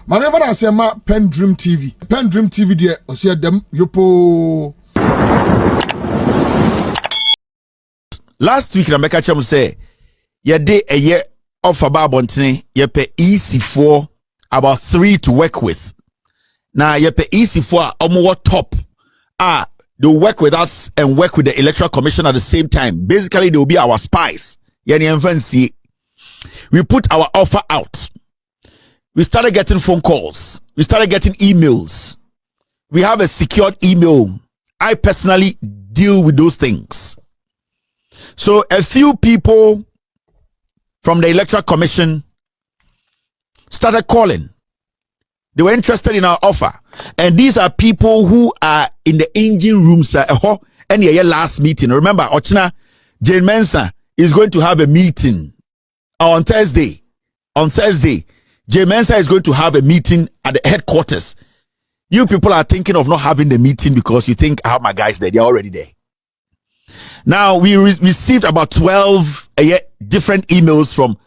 My never say ma PENDREAM TV. PENDREAM TV there. O see them yopo. Last week, Rebecca Cham say, "Ye day a year of about bontene. Ye pay easy for about 3 to work with. Now ye pay easy for more top. They work with us and work with the Electoral Commission at the same time. Basically, they will be our spies. We put our offer out. We started getting phone calls. We started getting emails. We have a secured email. I personally deal with those things. So a few people from the Electoral Commission started calling. They were interested in our offer. And these are people who are in the engine rooms and your last meeting. Remember, Ochina, Jane Mensa is going to have a meeting on Thursday. On Thursday, Jane Mensa is going to have a meeting at the headquarters. You people are thinking of not having the meeting because you think, I have my guys there. They're already there. Now, we received about 12 different emails from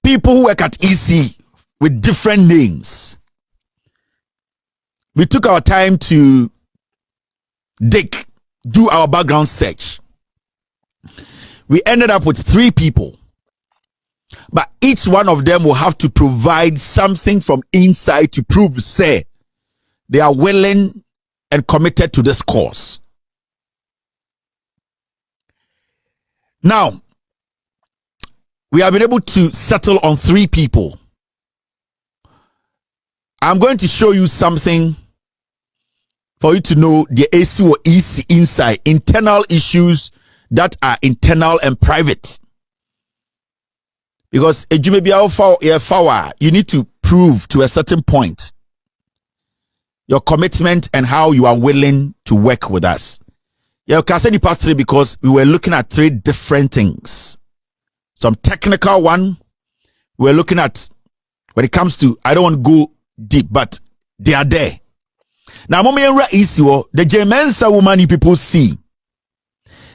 people who work at EC with different names. We took our time to do our background search. We ended up with 3 people. But each one of them will have to provide something from inside to prove, say, they are willing and committed to this cause. Now, we have been able to settle on 3 people. I'm going to show you something for you to know the AC or EC inside, internal issues that are internal and private. Because you need to prove to a certain point your commitment and how you are willing to work with us. You can say the part 3 because we were looking at 3 different things. Some technical one we're looking at when it comes to, I don't want to go deep, but they are there. Now, the Jane Mensa woman you people see,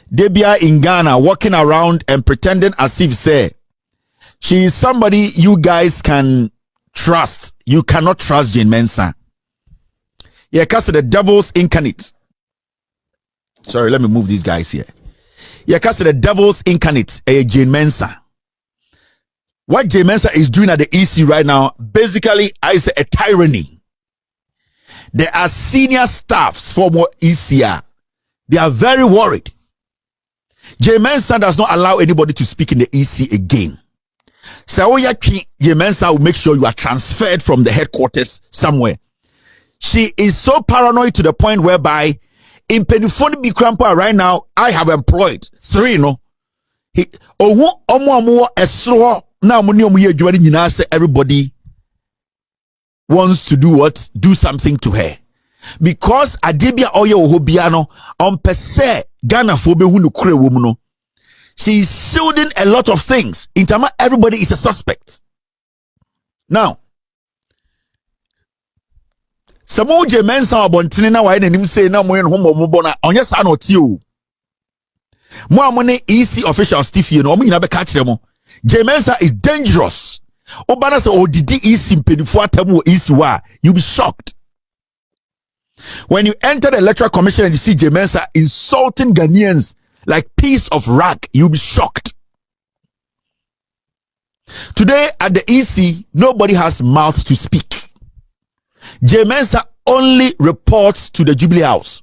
they be in Ghana walking around and pretending as if say she is somebody you guys can trust. You cannot trust Jane Mensa. Yeah, because the devil's incarnate. Sorry, let me move these guys here. Yeah, because the devil's incarnate, Jane Mensa. What Jane Mensa is doing at the EC right now, basically, I say a tyranny. There are senior staffs for more ECR. They are very worried. Jane Mensa does not allow anybody to speak in the EC again. So Jane Mensa will make sure you are transferred from the headquarters somewhere. She is so paranoid to the point whereby in Penifoni Bikrampa right now, I have employed 3, no. Everybody wants to do what? Do something to her. Because Adibia Oye Ohobiano on per se Ghana Fobe Hunu Kure Wumuno. She is shielding a lot of things. In Tama, everybody is a suspect. Now, Samo je Mensa abontene na waye nanim say na moye no homo na onye sa na oti o. Mo amone EC official Steve no omo nyina be ka kire mo. Jane Mensa is dangerous. Obana say odidi EC mpedifo atam wo EC wa, you be shocked. When you enter the Electoral Commission and you see Jane Mensa insulting Ghanaians like piece of rag, you'll be shocked. Today at the EC, nobody has mouth to speak. Jane Mensa only reports to the Jubilee House.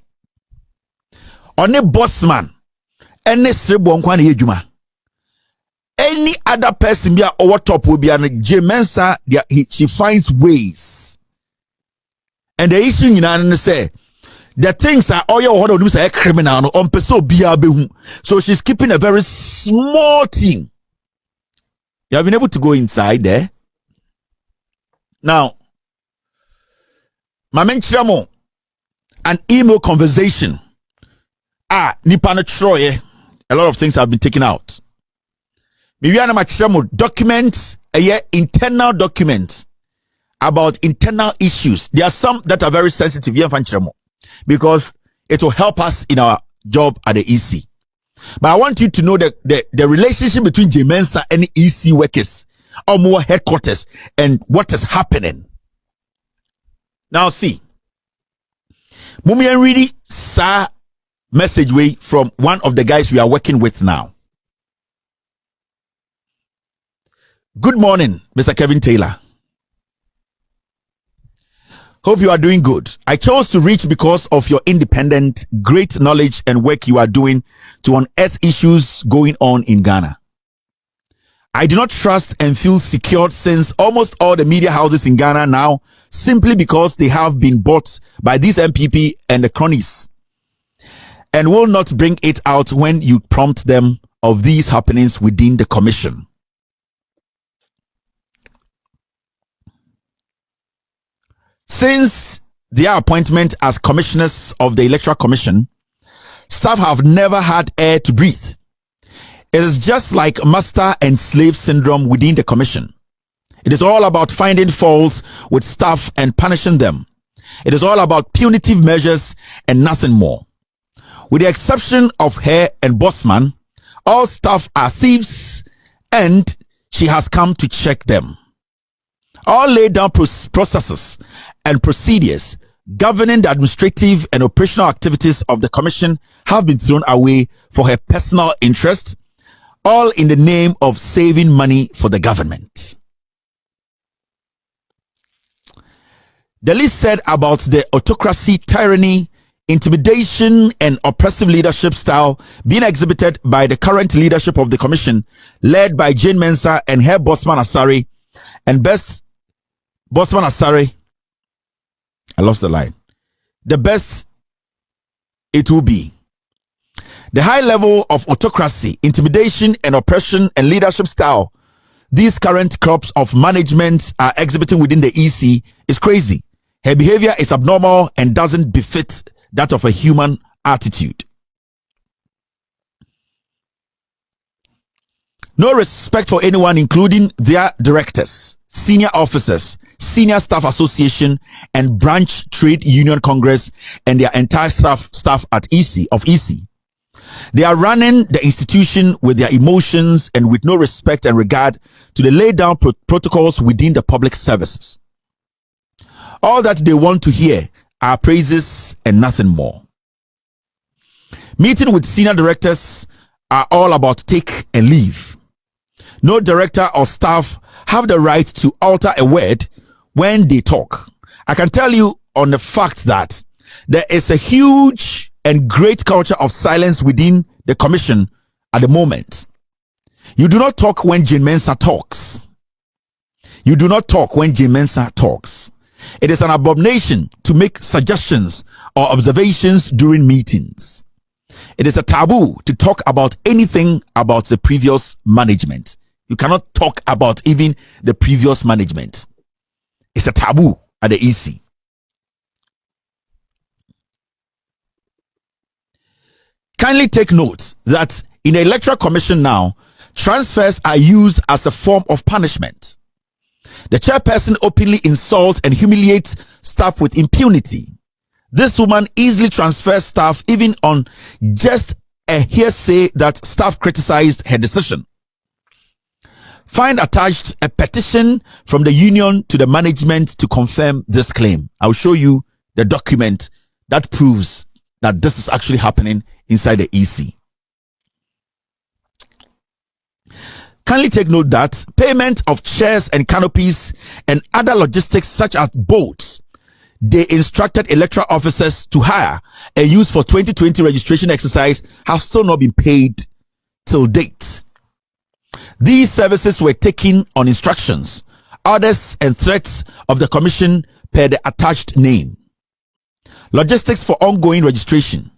Only bossman, any any other person be over top will be an Jane Mensa. She finds ways, and the issue you say the things are all your order say criminal on peso biabehu. So she's keeping a very small team. You have been able to go inside there. Now, Mamenchiramo, an email conversation. Nipana Troye. A lot of things have been taken out. Miviana Machiramo documents, internal documents about internal issues. There are some that are very sensitive, because it will help us in our job at the EC. But I want you to know that the relationship between Jane Mensa and the EC workers or more headquarters and what is happening. Now see, Mumian really saw message way from one of the guys we are working with now. Good morning, Mr. Kevin Taylor. Hope you are doing good. I chose to reach because of your independent, great knowledge and work you are doing to unearth issues going on in Ghana. I do not trust and feel secured since almost all the media houses in Ghana now simply because they have been bought by these MPP and the cronies and will not bring it out when you prompt them of these happenings within the commission. Since their appointment as commissioners of the Electoral Commission, staff have never had air to breathe. It is just like master and slave syndrome within the commission. It is all about finding faults with staff and punishing them. It is all about punitive measures and nothing more. With the exception of her and Bossman, all staff are thieves and she has come to check them. All laid down processes and procedures governing the administrative and operational activities of the commission have been thrown away for her personal interest, all in the name of saving money for the government. The list said about the autocracy, tyranny, intimidation, and oppressive leadership style being exhibited by the current leadership of the commission, led by Jane Mensa and her Bossman Asare, and best Bossman Asare, I lost the line. The best it will be. The high level of autocracy, intimidation, and oppression and leadership style these current crops of management are exhibiting within the EC is crazy. Her behavior is abnormal and doesn't befit that of a human attitude. No respect for anyone, including their directors, senior officers, senior staff association, and branch trade union congress, and their entire staff at EC. They are running the institution with their emotions and with no respect and regard to the laid down protocols within the public services. All that they want to hear are praises and nothing more. Meeting with senior directors are all about take and leave. No director or staff have the right to alter a word when they talk. I can tell you on the fact that there is a huge and great culture of silence within the commission at the moment. You do not talk when Jane Mensa talks. You do not talk when Jane Mensa talks. It is an abomination to make suggestions or observations during meetings. It is a taboo to talk about anything about the previous management. You cannot talk about even the previous management. It's a taboo at the EC. Kindly take note that in the Electoral Commission now, transfers are used as a form of punishment. The chairperson openly insults and humiliates staff with impunity. This woman easily transfers staff even on just a hearsay that staff criticized her decision. Find attached a petition from the union to the management to confirm this claim. I'll show you the document that proves that this is actually happening inside the EC. Kindly take note that payment of chairs and canopies and other logistics such as boats they instructed electoral officers to hire and use for 2020 registration exercise have still not been paid till date. These services were taken on instructions, orders, and threats of the commission per the attached name. Logistics for ongoing registration.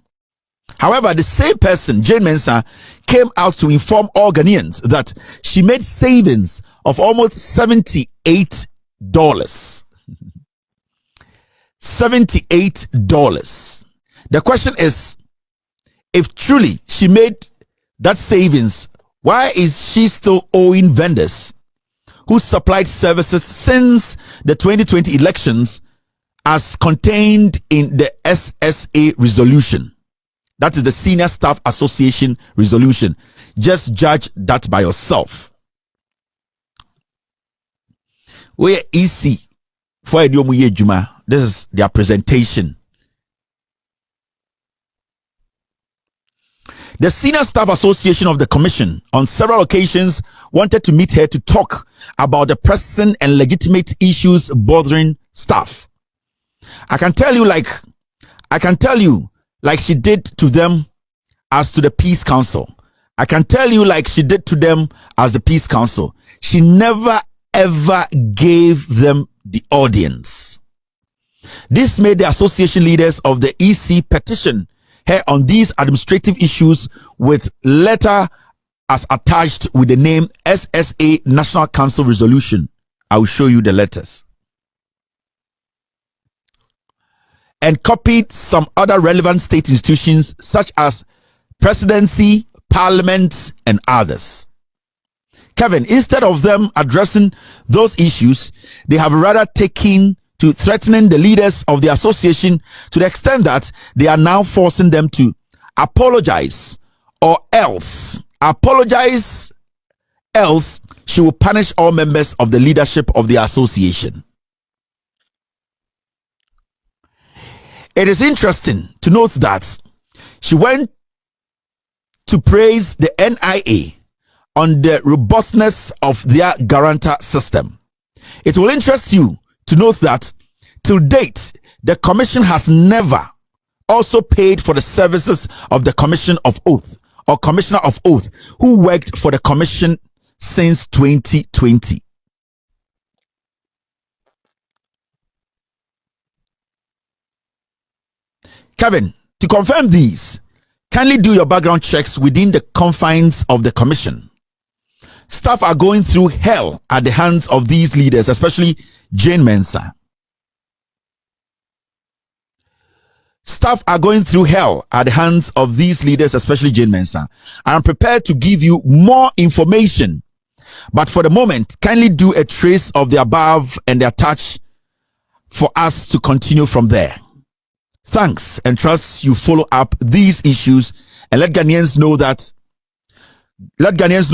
However, the same person, Jane Mensa, came out to inform all Ghanaians that she made savings of almost $78. $78. The question is, if truly she made that savings, why is she still owing vendors who supplied services since the 2020 elections as contained in the SSA resolution? That is the Senior Staff Association resolution. Just judge that by yourself. We're EC This is their presentation. The Senior Staff Association of the Commission on several occasions wanted to meet her to talk about the pressing and legitimate issues bothering staff. I can tell you like she did to them as to the Peace Council. I can tell you like she did to them as the Peace Council. She never ever gave them the audience. This made the association leaders of the EC petition her on these administrative issues with letter as attached with the name SSA National Council Resolution. I will show you the letters. And copied some other relevant state institutions such as Presidency, Parliament, and others. Kevin, instead of them addressing those issues, they have rather taken to threatening the leaders of the association to the extent that they are now forcing them to apologize or else she will punish all members of the leadership of the association. It is interesting to note that she went to praise the NIA on the robustness of their guarantor system. It will interest you to note that till date, the commission has never also paid for the services of the Commission of Oath or Commissioner of Oath who worked for the commission since 2020. Kevin, to confirm these, kindly do your background checks within the confines of the commission. Staff are going through hell at the hands of these leaders, especially Jane Mensa. Staff are going through hell at the hands of these leaders, especially Jane Mensa. I am prepared to give you more information, but for the moment, kindly do a trace of the above and attach for us to continue from there. Thanks, and trust you follow up these issues and let Ghanaians know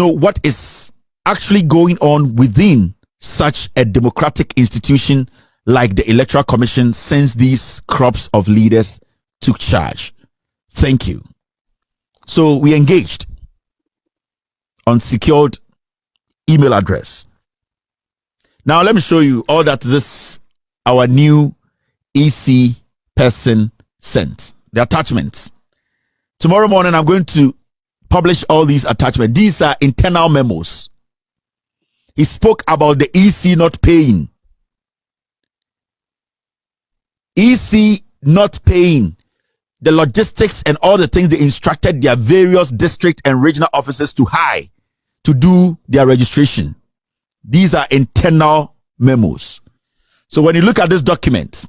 what is actually going on within such a democratic institution like the Electoral Commission since these crops of leaders took charge. Thank you. So we engaged on secured email address. Now let me show you all that this our new EC person sent. The attachments. Tomorrow morning I'm going to publish all these attachments. These are internal memos. He spoke about the EC not paying. EC not paying the logistics and all the things they instructed their various district and regional offices to hire to do their registration. These are internal memos. So when you look at this document,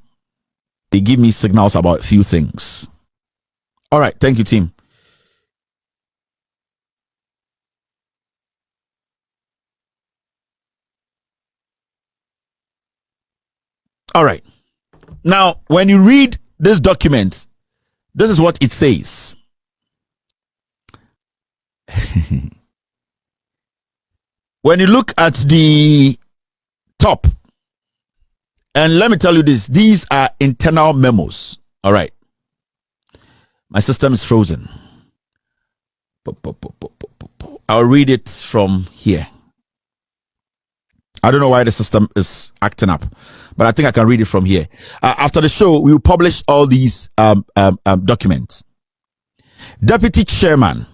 they give me signals about a few things. All right, thank you, team. All right. Now, when you read this document, this is what it says. When you look at the top, and let me tell you this, these are internal memos. All right. My system is frozen. I'll read it from here. I don't know why the system is acting up, but I think I can read it from here. After the show, we will publish all these documents. Deputy chairman,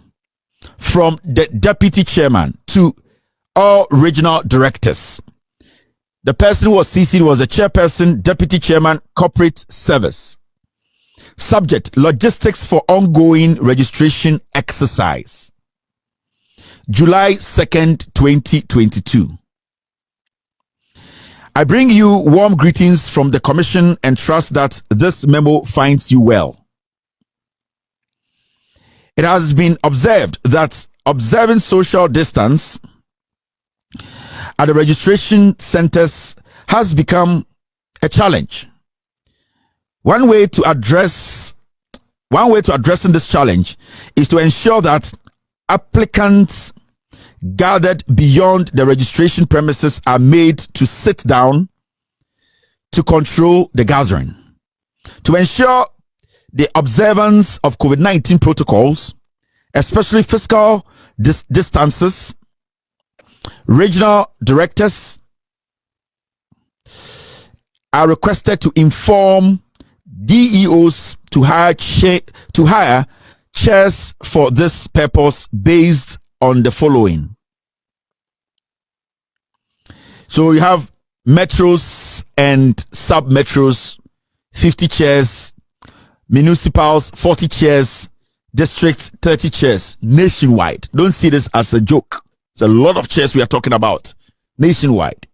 from the deputy chairman to all regional directors. The person who was CC'd was the chairperson, deputy chairman, corporate service. Subject, logistics for ongoing registration exercise. July 2nd, 2022. I bring you warm greetings from the commission and trust that this memo finds you well. It has been observed that observing social distance at the registration centers has become a challenge. One way to addressing this challenge is to ensure that applicants gathered beyond the registration premises are made to sit down to control the gathering. To ensure the observance of COVID-19 protocols, especially physical distances, regional directors are requested to inform DEOs to hire chairs for this purpose based on the following. So you have metros and sub-metros, 50 chairs, municipals, 40 chairs, districts, 30 chairs, nationwide. Don't see this as a joke. It's a lot of chairs we are talking about nationwide.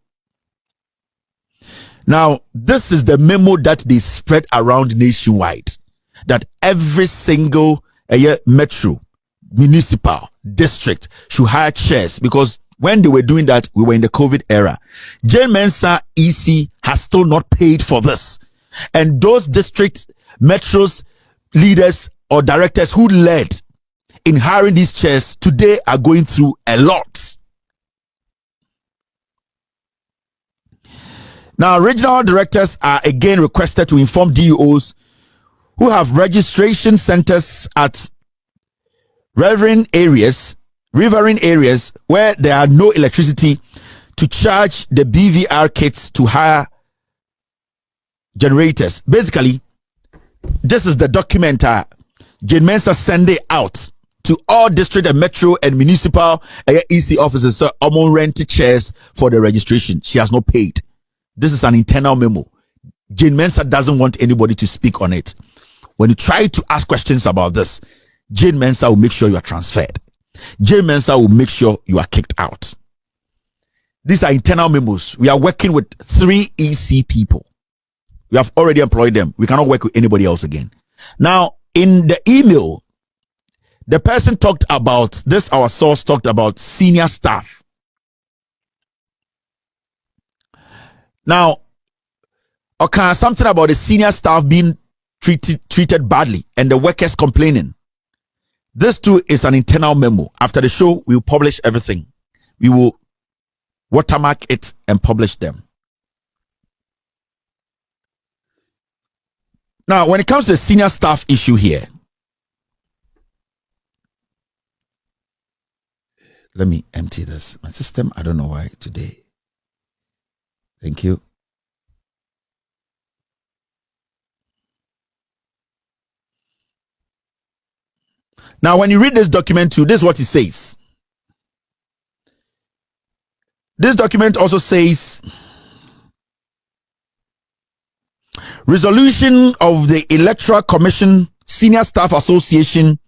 Now, this is the memo that they spread around nationwide, that every single metro, municipal, district should hire chairs, because when they were doing that, we were in the COVID era. Mensa EC has still not paid for this. And those district, metros, leaders or directors who led in hiring these chairs today are going through a lot. Now, regional directors are again requested to inform DEOs who have registration centers at riverine areas where there are no electricity to charge the BVR kits to hire generators. Basically, this is the document Mensa send it out to all district and metro and municipal EC offices. So, rent chairs for the registration. She has not paid. This is an internal memo. Mensa doesn't want anybody to speak on it. When you try to ask questions about this, Mensa will make sure you are transferred. Mensa will make sure you are kicked out. These are internal memos. We are working with 3 EC people. We have already employed them. We cannot work with anybody else again. Now, in the email, the person talked about this, our source talked about senior staff. Now, okay, something about the senior staff being treated badly and the workers complaining. This too is an internal memo. After the show, we will publish everything. We will watermark it and publish them. Now, when it comes to the senior staff issue here, let me empty this. My system, I don't know why today. Thank you. Now, when you read this document too, this is what it says. This document also says, resolution of the Electoral Commission Senior Staff Association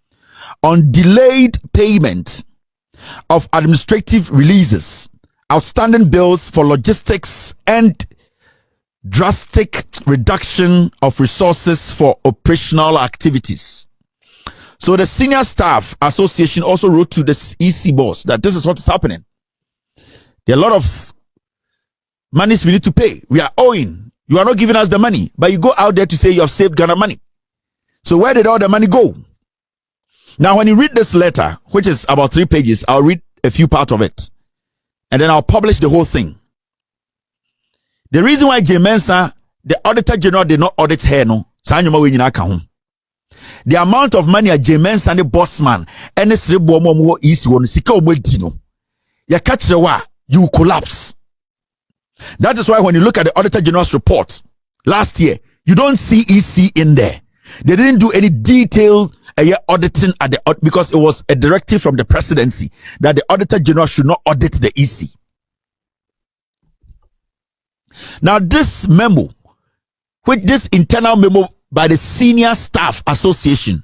on delayed payment of administrative releases, outstanding bills for logistics, and drastic reduction of resources for operational activities. So the Senior Staff Association also wrote to the EC boss that this is what is happening. There are a lot of monies we need to pay. We are owing. You are not giving us the money, but you go out there to say you have saved Ghana money. So where did all the money go? Now, when you read this letter, which is about 3 pages, I'll read a few parts of it, and then I'll publish the whole thing. The reason why Mensa, the Auditor General, did not audit her, no, the amount of money at Mensa and the boss man and the is one you collapse. That is why when you look at the Auditor General's report last year, you don't see EC in there. They didn't do any detailed auditing at the because it was a directive from the presidency that the Auditor General should not audit the EC. Now, this memo, with this internal memo by the Senior Staff Association,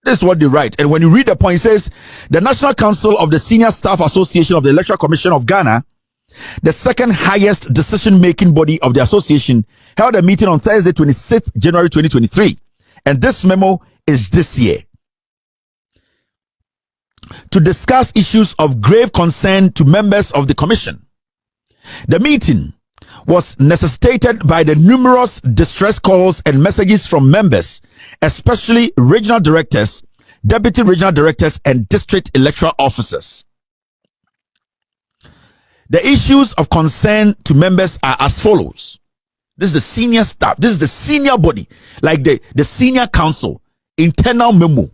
this is what they write. And when you read the point, it says the National Council of the Senior Staff Association of the Electoral Commission of Ghana, the second highest decision-making body of the association, held a meeting on Thursday, 26th January 2023. And this memo is this year, to discuss issues of grave concern to members of the commission. The meeting was necessitated by the numerous distress calls and messages from members, especially regional directors, deputy regional directors, and district electoral officers. The issues of concern to members are as follows. This is the senior staff. This is the senior body, like the senior council. Internal memo.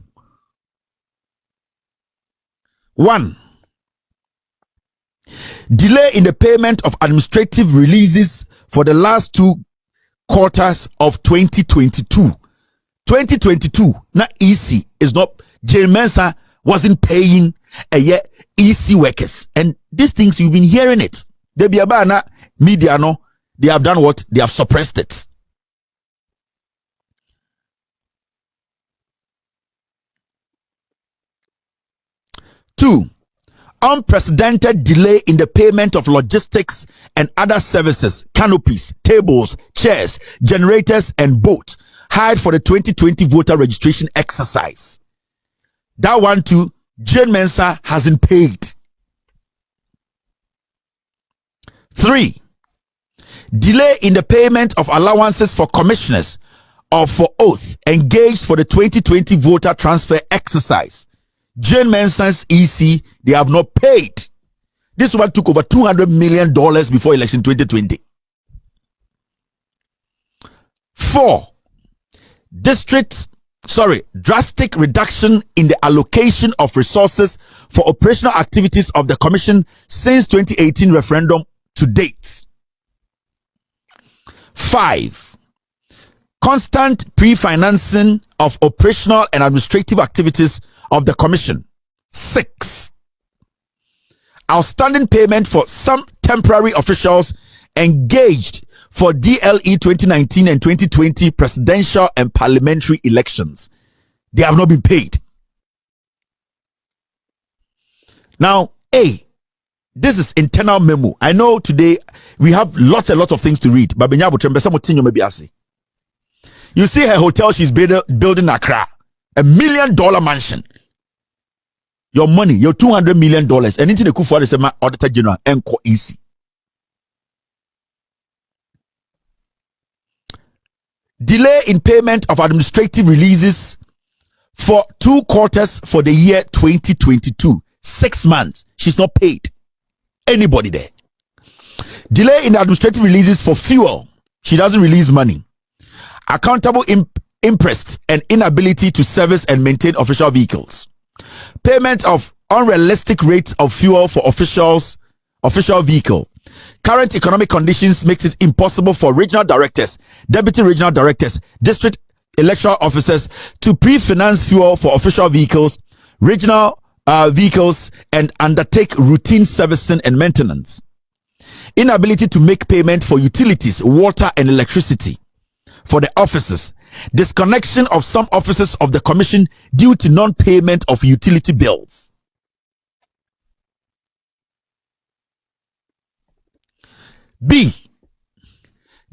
1. Delay in the payment of administrative releases for the last 2 quarters of 2022. 2022, not EC, is not. Mensa wasn't paying EC workers. And these things, you've been hearing it. They be about media, no. They have done what? They have suppressed it. Two, unprecedented delay in the payment of logistics and other services, canopies, tables, chairs, generators, and boats hired for the 2020 voter registration exercise. That one too, Jane Mensa hasn't paid. 3, delay in the payment of allowances for commissioners or for oath engaged for the 2020 voter transfer exercise. Jane Mensa's EC, they have not paid. This one took over $200 million before election 2020. 4, drastic reduction in the allocation of resources for operational activities of the commission since 2018 referendum to date. 5, constant pre-financing of operational and administrative activities of the commission. 6, outstanding payment for some temporary officials engaged for DLE 2019 and 2020 presidential and parliamentary elections. They have not been paid. Now, this is internal memo. I know today we have a lot of things to read, but you see her hotel she's building Accra, $1 million mansion. Your money, your $200 million, and into the Kufu is my auditor general and easy. Delay in payment of administrative releases for 2 quarters for the year 2022. 6 months. She's not paid. Anybody there. Delay in administrative releases for fuel. She doesn't release money. Accountable interest and inability to service and maintain official vehicles. Payment of unrealistic rates of fuel for official vehicle. Current economic conditions makes it impossible for regional directors, deputy regional directors, district electoral officers to pre-finance fuel for official vehicles, regional vehicles, and undertake routine servicing and maintenance. Inability to make payment for utilities, water, and electricity for the offices. Disconnection of some offices of the commission due to non-payment of utility bills. B,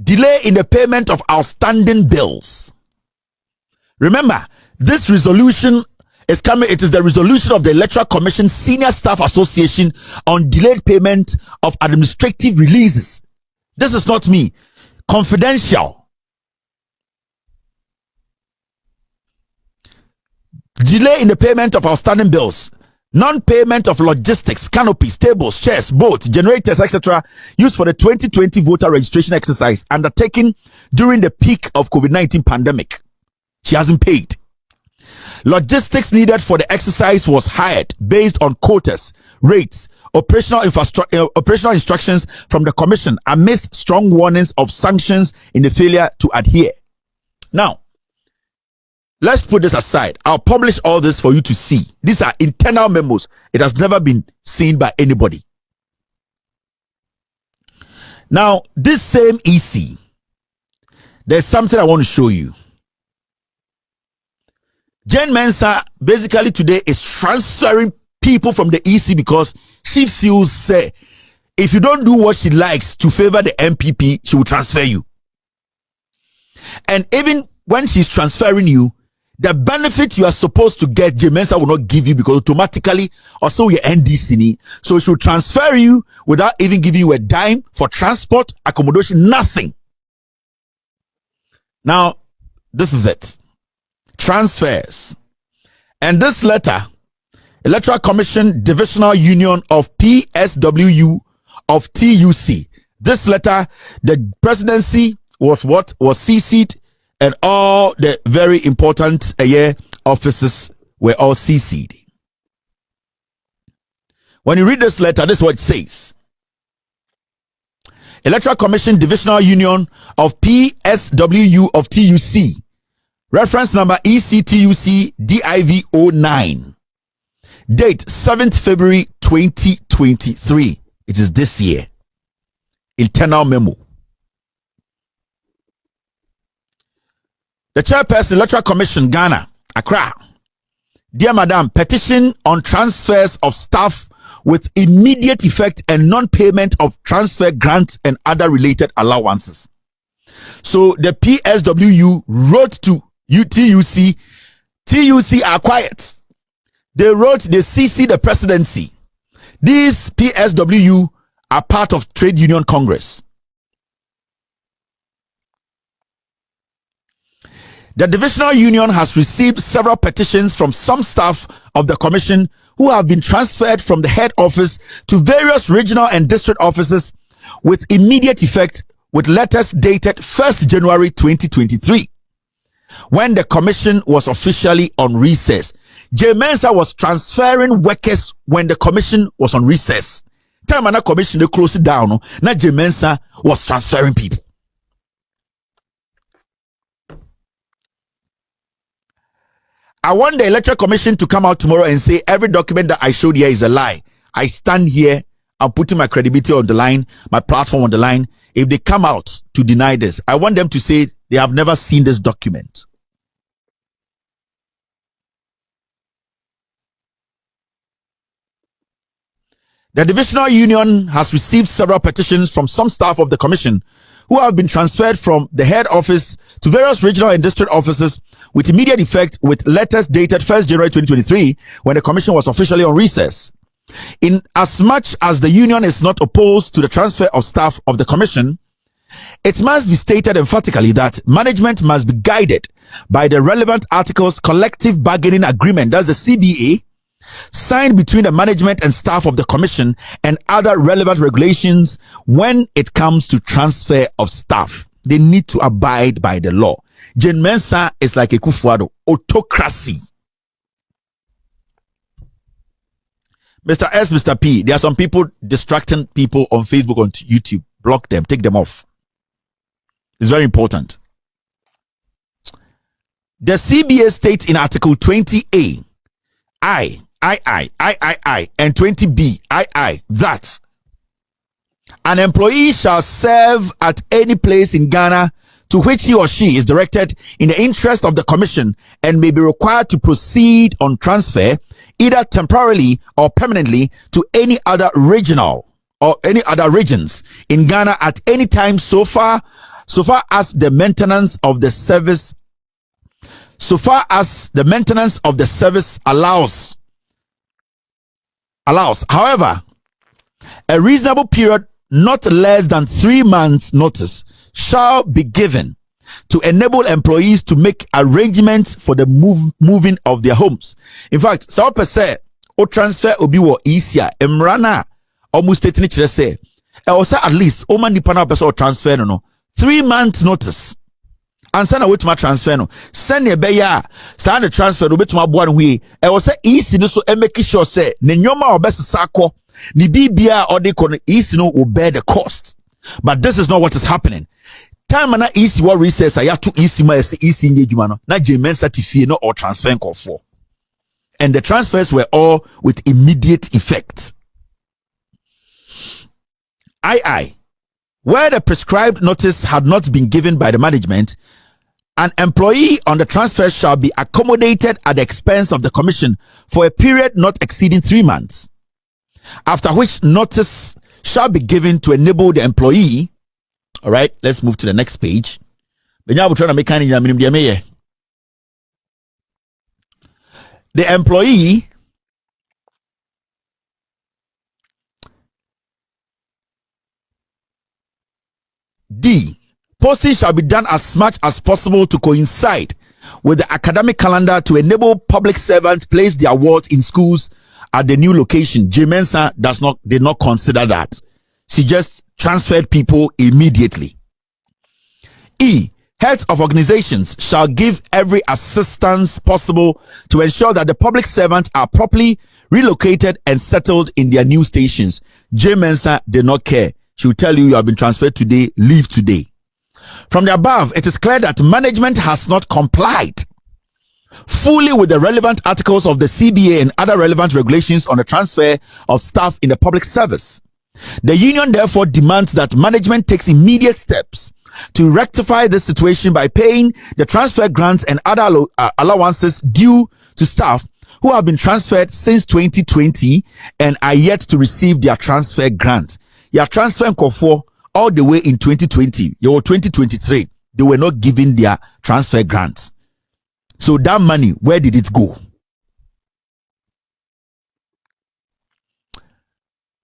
delay in the payment of outstanding bills. Remember, this resolution is coming. It is the resolution of the Electoral Commission Senior Staff Association on delayed payment of administrative releases. This is not me. Confidential. Delay in the payment of outstanding bills. Non-payment of logistics, canopies, tables, chairs, boats, generators, etc. used for the 2020 voter registration exercise undertaken during the peak of COVID-19 pandemic. She hasn't paid. Logistics needed for the exercise was hired based on quotas, rates, operational instructions from the commission amidst strong warnings of sanctions in the failure to adhere. Now, let's put this aside. I'll publish all this for you to see. These are internal memos. It has never been seen by anybody. Now, this same EC, there's something I want to show you. Jane Mensa basically today is transferring people from the EC because she feels, say, if you don't do what she likes to favor the MPP, she will transfer you. And even when she's transferring you, the benefit you are supposed to get, Jane Mensa will not give you because automatically also your NDC. So she will transfer you without even giving you a dime for transport, accommodation, nothing. Now, this is it. Transfers. And this letter, Electoral Commission Divisional Union of PSWU of TUC. This letter, the presidency was CC'd, and all the very important offices were all CC'd. When you read this letter, this is what it says. Electoral Commission Divisional Union of PSWU of TUC, reference number ECTUC DIV09, date 7th February 2023. It is this year. Internal memo. The chairperson, Electoral Commission, Ghana, Accra. Dear Madam, petition on transfers of staff with immediate effect and non-payment of transfer grants and other related allowances. So the PSWU wrote to TUC. TUC are quiet. They CC the presidency. These PSWU are part of Trade Union Congress. The divisional union has received several petitions from some staff of the commission who have been transferred from the head office to various regional and district offices with immediate effect, with letters dated 1st January 2023, when the commission was officially on recess. Mensa was transferring workers when the commission was on recess. Time and the commission they closed it down. Now Mensa was transferring people. I want the Electoral Commission to come out tomorrow and say every document that I showed here is a lie. I stand here, I'm putting my credibility on the line, my platform on the line. If they come out to deny this, I want them to say they have never seen this document. The divisional union has received several petitions from some staff of the commission who have been transferred from the head office to various regional and district offices with immediate effect, with letters dated 1st January 2023, when the commission was officially on recess. In as much as the union is not opposed to the transfer of staff of the commission, it must be stated emphatically that management must be guided by the relevant articles collective bargaining agreement, that's the CBA, signed between the management and staff of the commission, and other relevant regulations when it comes to transfer of staff. They need to abide by the law. Mensa is like a Kufuado, autocracy. Mr. S, Mr. P, there are some people distracting people on Facebook, on YouTube. Block them, take them off. It's very important. The CBA states in Article 20A, I, and 20B, that an employee shall serve at any place in Ghana to which he or she is directed in the interest of the commission, and may be required to proceed on transfer either temporarily or permanently to any other regional or any other regions in Ghana at any time so far as the maintenance of the service allows. However, a reasonable period not less than 3 months notice shall be given to enable employees to make arrangements for the moving of their homes. In fact, some person o transfer obi wo easier emrana almost stating it say also at least o man nipa na person transfer no 3 months notice. And send away to my transfer no send a beya send the transfer no betuma boa no hui e wo say easy no so e make sure say ne nyoma obesesa akọ ni bibia or they can easy no will bear the cost. But this is not what is happening. Time na easy what recess I to easy ma easy njuma no na Mensa tifie no or transfer for. And the transfers were all with immediate effect. Where the prescribed notice had not been given by the management, an employee on the transfer shall be accommodated at the expense of the commission for a period not exceeding 3 months, after which notice shall be given to enable the employee. All right, let's move to the next page. The employee D. Posting shall be done as much as possible to coincide with the academic calendar to enable public servants place their awards in schools at the new location. Mensa did not consider that. She just transferred people immediately. E. Heads of organizations shall give every assistance possible to ensure that the public servants are properly relocated and settled in their new stations. J. Mensa did not care. She will tell you have been transferred today, leave today. From the above, it is clear that management has not complied fully with the relevant articles of the CBA and other relevant regulations on the transfer of staff in the public service. The union therefore demands that management takes immediate steps to rectify this situation by paying the transfer grants and other allowances due to staff who have been transferred since 2020 and are yet to receive their transfer grant. Your transfer for all the way in 2020, your 2023, they were not given their transfer grants. So that money, where did it go?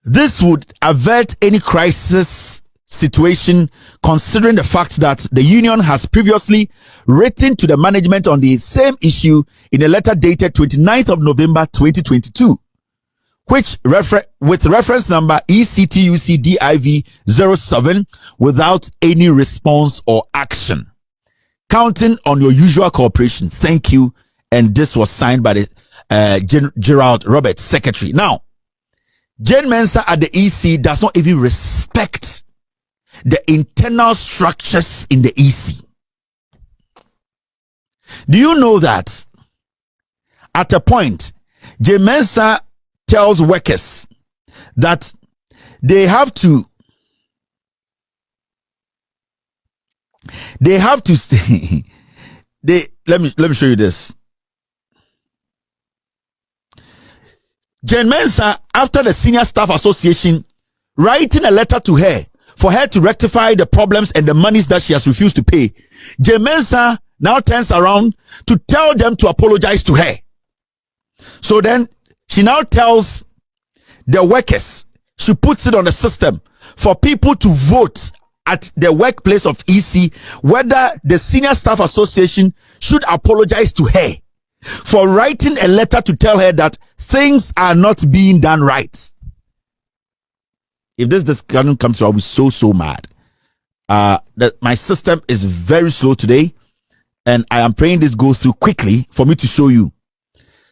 This would avert any crisis situation, considering the fact that the union has previously written to the management on the same issue in a letter dated 29th of November 2022, which with reference number ECTUCDIV07 without any response or action. Counting on your usual cooperation. Thank you. And this was signed by the Gerald Roberts, secretary. Now, Jane Mensa at the EC does not even respect the internal structures in the EC. Do you know that at a point, Jane Mensa tells workers that they have to stay. Let me show you this. Jane Mensa, after the Senior Staff Association writing a letter to her for her to rectify the problems and the monies that she has refused to pay, Jane Mensa now turns around to tell them to apologize to her. So then she now tells the workers, she puts it on the system for people to vote at the workplace of EC whether the Senior Staff Association should apologize to her for writing a letter to tell her that things are not being done right. If this discussion comes through, I'll be so mad. That my system is very slow today, and I am praying this goes through quickly for me to show you.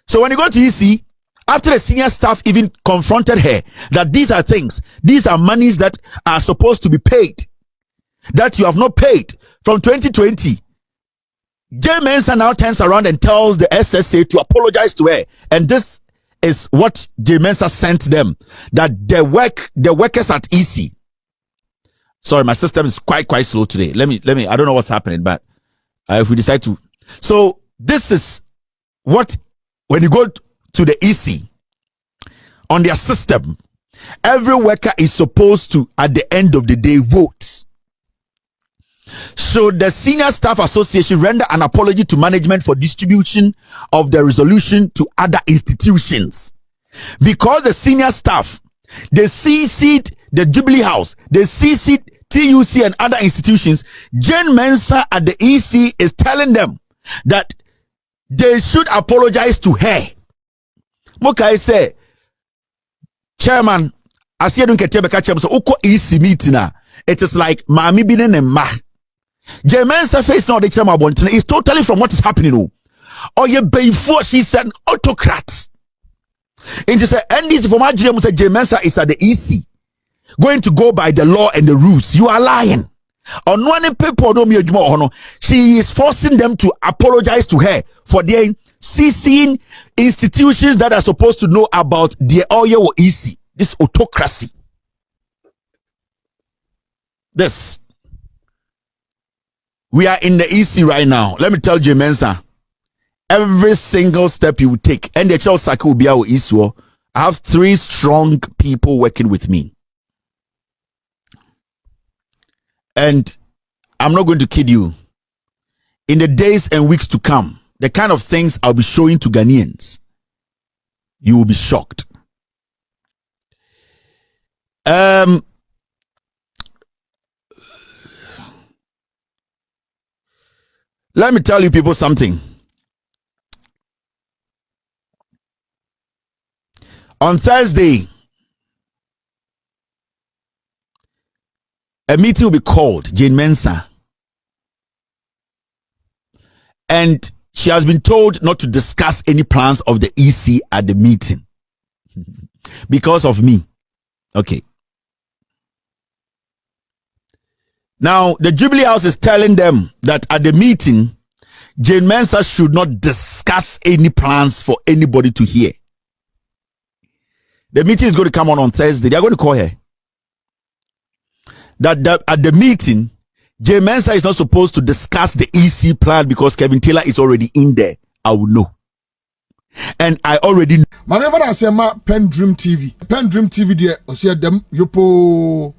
So when you go to EC, after the senior staff even confronted her that these are things, these are monies that are supposed to be paid, that you have not paid from 2020. J. Mensa now turns around and tells the SSA to apologize to her, and this is what J. Mensa sent them, that the workers at EC. Sorry, my system is quite slow today. Let me. I don't know what's happening, but if we decide to, so this is what, when you go to the EC on their system, every worker is supposed to, at the end of the day, vote. So the Senior Staff Association render an apology to management for distribution of the resolution to other institutions, because the senior staff, they CC'd the Jubilee House, they CC'd TUC and other institutions. Jane Mensa at the EC is telling them that they should apologize to her. Mokai say, Chairman, as you don't get so uko EC meeting, it is like mami binen and ma. Jane Mensa face now the chairman bontina is totally from what is happening. Or you before she's an autocrat. And just and this for my dream say Jane Mensa is at the EC going to go by the law and the rules. You are lying. On one paper, she is forcing them to apologize to her for their ceasing institutions that are supposed to know about the oil or EC. This autocracy. This. We are in the EC right now. Let me tell Jane Mensa, every single step you will take, and the child cycle will be our issue. I have 3 strong people working with me. And I'm not going to kid you. In the days and weeks to come, the kind of things I'll be showing to Ghanaians, you will be shocked. Let me tell you people something. On Thursday, a meeting will be called, Jane Mensa, And she has been told not to discuss any plans of the EC at the meeting because of me. Okay. Now, the Jubilee House is telling them that at the meeting, Jane Mensa should not discuss any plans for anybody to hear. The meeting is going to come on Thursday. They are going to call her. That at the meeting, Jane Mensa is not supposed to discuss the EC plan because Kevin Taylor is already in there. I will know. And I already know. My never I say ma PENDREAM TV. PENDREAM TV there. I see them yopo.